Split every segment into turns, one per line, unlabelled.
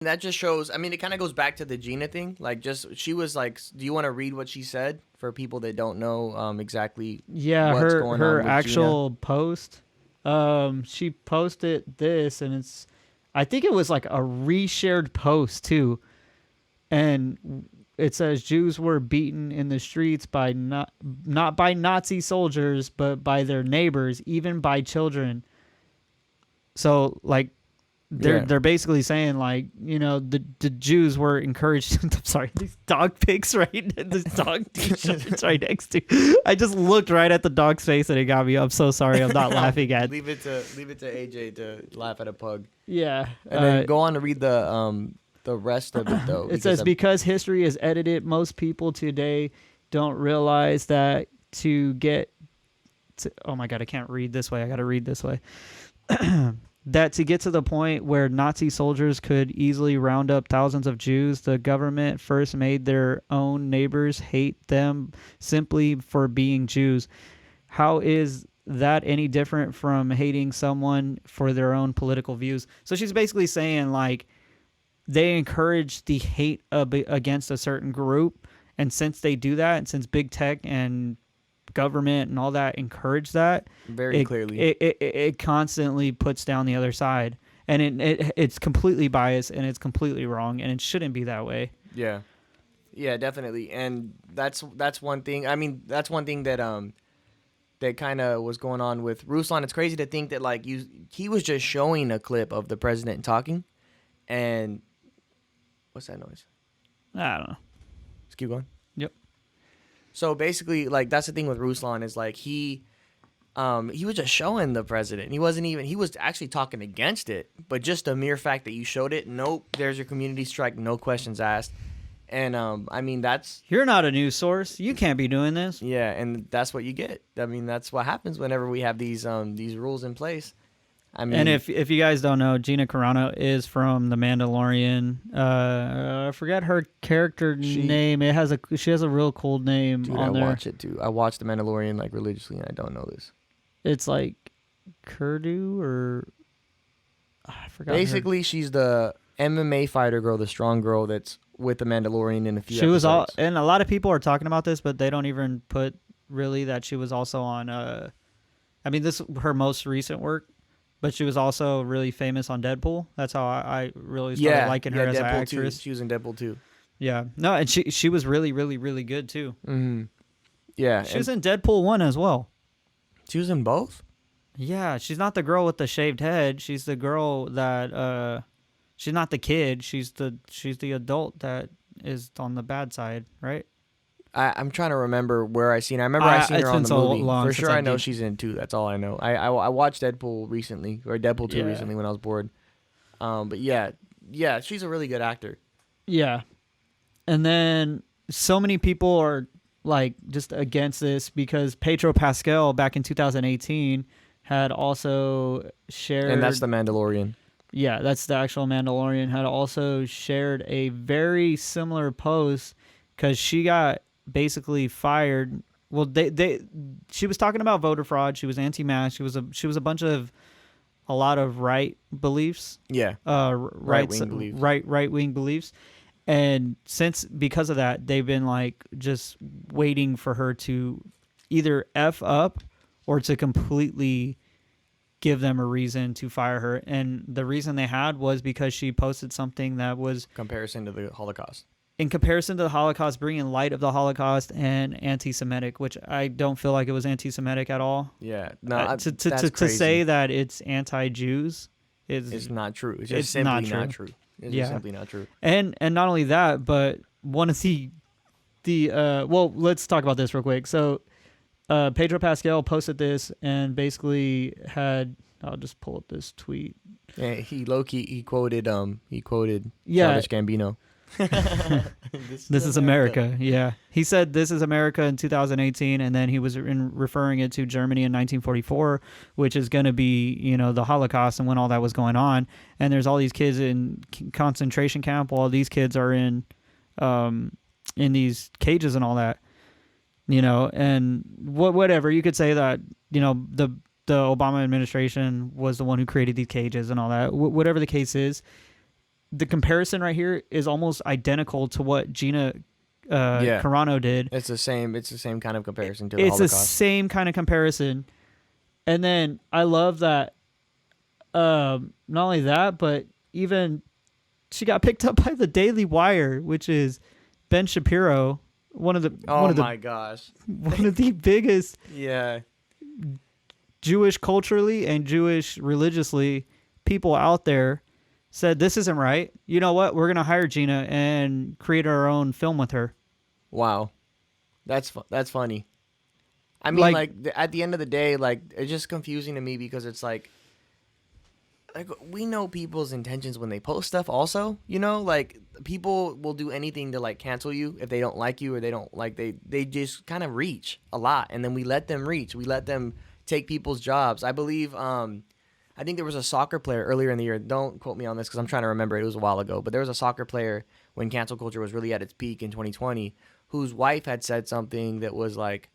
That just shows. I mean, it kind of goes back to the Gina thing. Like, just she was like, "Do you want to read what she said for people that don't know exactly
Yeah,
what's
her
going
her
on with Gina?"
actual post. She posted this, and I think it was like a reshared post too, and it says Jews were beaten in the streets by not by Nazi soldiers, but by their neighbors, even by children. So like
Yeah.
they're basically saying like, you know, the Jews were encouraged. I'm sorry, these dog pics right, this dog t-shirts right next to. I just looked right at the dog's face and it got me. I'm so sorry. I'm not laughing at.
Leave it to AJ to laugh at a pug,
Yeah.
and then go on to read the rest of it though.
It says because history is edited, most people today don't realize that to get. Oh my god, I can't read this way. I got to read this way. That to get to the point where Nazi soldiers could easily round up thousands of Jews, the government first made their own neighbors hate them simply for being Jews. How is that any different from hating someone for their own political views? So she's basically saying, like, they encourage the hate against a certain group. And since they do that, and since big tech and government and all that encourage that,
very clearly,
it constantly puts down the other side, and it's completely biased and it's completely wrong, and it shouldn't be that way.
Yeah, definitely, and that's one thing. I mean, that's one thing that that kind of was going on with Ruslan. It's crazy to think that like he was just showing a clip of the president talking, and what's that noise?
I don't know.
Let's keep going.
Yep.
So basically, like that's the thing with Ruslan is like he was just showing the president. He was actually talking against it, but just the mere fact that you showed it, nope, there's your community strike, no questions asked. And I mean
you're not a news source. You can't be doing this.
Yeah, and that's what you get. I mean, that's what happens whenever we have these rules in place. I mean,
and if you guys don't know, Gina Carano is from The Mandalorian. I forget her character name. She has a real cool name on there.
I watch it too. I watch The Mandalorian like religiously, and I don't know this.
It's like Kurdu or I forgot.
Basically, she's the MMA fighter girl, the strong girl that's with The Mandalorian in a few.
She
episodes.
was all, and a lot of people are talking about this, but they don't even put really that she was also on. I mean, this her most recent work. But she was also really famous on Deadpool. That's how I really started liking her as an actress.
Too. She was in Deadpool too.
Yeah. No, and she was really, really, really good too.
Mm-hmm. Yeah.
She was in Deadpool 1 as well.
She was in both?
Yeah. She's not the girl with the shaved head. She's the girl that she's not the kid. She's the adult that is on the bad side, right?
I'm trying to remember where I seen her. I remember I seen her on the movie. For sure I know she's in 2. That's all I know. I watched Deadpool recently, or Deadpool 2 recently when I was bored. But yeah, she's a really good actor.
Yeah. And then so many people are like just against this because Pedro Pascal back in 2018 had also shared.
And that's The Mandalorian.
Yeah, that's the actual Mandalorian. Had also shared a very similar post because she got basically fired. Well, she was talking about voter fraud. She was anti-mask. She was a lot of right beliefs.
Yeah.
Right wing beliefs. And because of that, they've been like just waiting for her to either F up or to completely give them a reason to fire her. And the reason they had was because she posted something that was
comparison to the Holocaust.
In comparison to the Holocaust, bringing light of the Holocaust and anti-Semitic, which I don't feel like it was anti-Semitic at all.
Yeah, no,
to say that it's anti-Jews
is not true. It's just simply not true. It's just simply not true.
And not only that, but one of the well, let's talk about this real quick. So, Pedro Pascal posted this and basically had. I'll just pull up this tweet.
Yeah, he quoted Childish Gambino.
This is America. Yeah, he said this is America in 2018, and then he was referring it to Germany in 1944, which is going to be the Holocaust and when all that was going on. And there's all these kids in concentration camp while these kids are in these cages and all that. And whatever you could say that the Obama administration was the one who created these cages and all that. Whatever the case is. the comparison right here is almost identical to what Gina
Yeah.
Carano did.
It's the same kind of comparison to the
It's the
Holocaust.
same kind of comparison. And then I love that not only that, but even she got picked up by the Daily Wire, which is Ben Shapiro, one of the
my gosh.
one of the biggest
Yeah.
Jewish culturally and Jewish religiously people out there, said this isn't right. You know what? We're going to hire Gina and create our own film with her.
Wow. That's funny. I mean,
Like-
at the end of the day, like, it's just confusing to me because it's like we know people's intentions when they post stuff also, you know, like people will do anything to like cancel you if they don't like you or they don't like they just kind of reach a lot, and then we let them reach. We let them take people's jobs. I believe I think there was a soccer player earlier in the year. Don't quote me on this because I'm trying to remember. It was a while ago, but there was a soccer player when cancel culture was really at its peak in 2020 whose wife had said something that was like,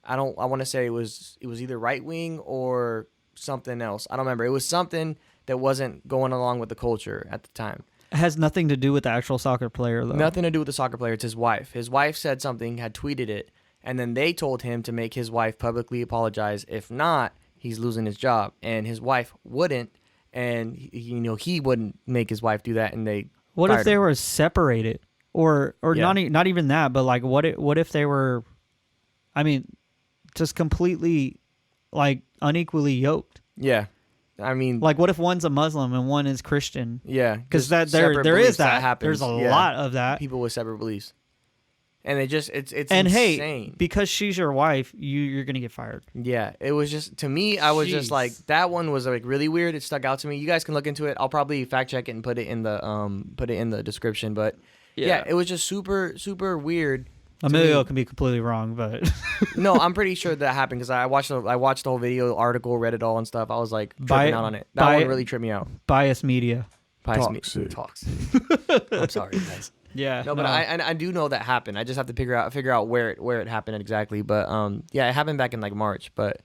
I want to say it was either right wing or something else. I don't remember. It was something that wasn't going along with the culture at the time.
It has nothing to do with the actual soccer player, though.
Nothing to do with the soccer player. It's his wife. His wife said something, had tweeted it, and then they told him to make his wife publicly apologize. If not, he's losing his job. And his wife wouldn't, and he wouldn't make his wife do that. And they
What if
fired
they
him.
were separated, or
Yeah.
not even that, but like what if they were, I mean, just completely like unequally yoked?
Yeah, I mean,
Like what if one's a Muslim and one is Christian?
yeah,
Because
just
that there
separate
is
beliefs
that.
happens.
There's a
Yeah.
lot of that.
People with separate beliefs, and it's
And hey,
insane.
because she's your wife, you're gonna get fired.
Yeah, it was just, to me, I was just
Jeez.
like, that one was like really weird. It stuck out to me. You guys can look into it. I'll probably fact check it and put it in the description. But yeah, it was just super super weird.
Emilio
me.
can be completely wrong, but
No, I'm pretty sure that happened because I watched the whole video, article, read it all and stuff. I was like tripping
By-
out on it. That
by-
one really tripped me out.
bias media.
Talks. I'm sorry, guys.
Yeah.
No, but I do know that happened. I just have to figure out where it happened exactly. But yeah, it happened back in like March. But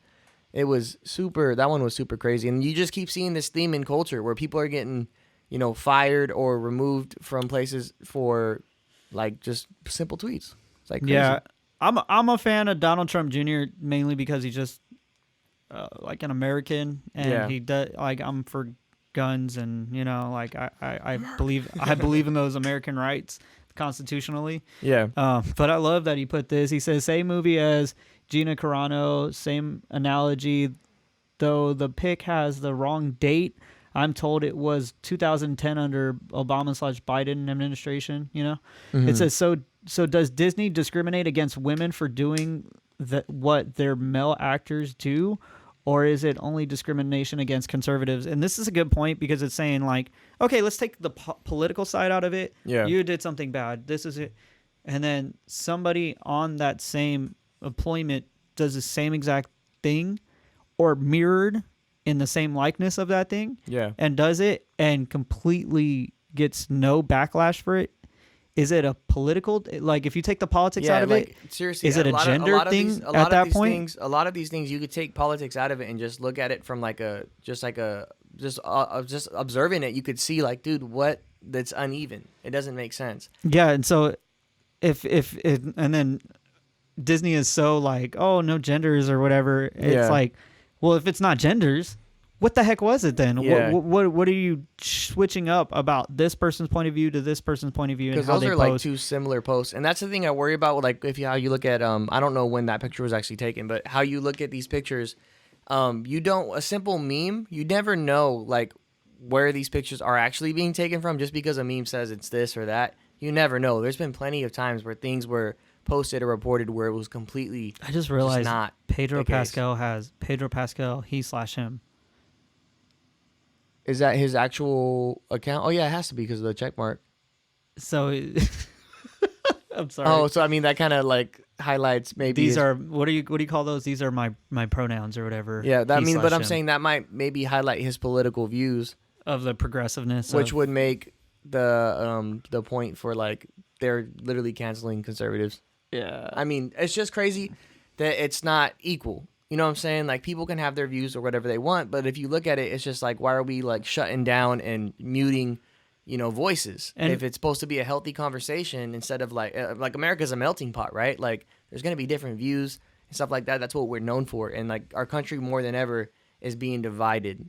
it was that one was super crazy, and you just keep seeing this theme in culture where people are getting, fired or removed from places for like just simple tweets. It's like crazy.
Yeah, I'm a fan of Donald Trump Jr. mainly because he's just like an American, and
Yeah.
he does like I'm for guns, and like I believe in those American rights constitutionally.
Yeah.
But I love that he put this. He says same movie as Gina Carano, same analogy, though the pic has the wrong date. I'm told it was 2010 under Obama/Biden administration.
Mm-hmm.
It says so does Disney discriminate against women for doing what their male actors do, or is it only discrimination against conservatives? And this is a good point because it's saying like, okay, let's take the political side out of it.
Yeah.
You did something bad. This is it. And then somebody on that same employment does the same exact thing or mirrored in the same likeness of that thing.
Yeah.
And does it and completely gets no backlash for it. Is it a political, like if you take the politics out of it,
seriously,
is it a
lot
gender
of
thing
these- a
at
lot of
that
these
point?
Things, a lot of these things you could take politics out of it and just look at it from just observing it. You could see like, dude, that's uneven. It doesn't make sense.
Yeah, and so if and then Disney is so like, oh, no genders or whatever. It's
Yeah.
like, well, if it's not genders, what the heck was it then?
Yeah.
What are you switching up about this person's point of view to this person's point of view and
Because
how
those
they
are
post?
like two similar posts, and that's the thing I worry about. Like how you look at I don't know when that picture was actually taken, but how you look at these pictures, a simple meme, you never know like where these pictures are actually being taken from just because a meme says it's this or that. You never know. There's been plenty of times where things were posted or reported where it was completely
I just realized
not
Pedro
the case.
Pascal he/him.
Is that his actual account? Oh yeah, it has to be because of the check mark.
So I'm sorry.
Oh, so I mean that kind of like highlights maybe
These
his-
are what do you call those? These are my pronouns or whatever.
yeah. But I'm
he/him.
saying that might maybe highlight his political views,
of the progressiveness,
which
of,
would make the point for like they're literally canceling conservatives.
yeah.
I mean, it's just crazy that it's not equal. You know what I'm saying? Like people can have their views or whatever they want, but if you look at it, it's just like why are we like shutting down and muting voices.
And
if it's supposed to be a healthy conversation instead of like America's a melting pot, right? Like there's gonna be different views and stuff like that. That's what we're known for, and like our country more than ever is being divided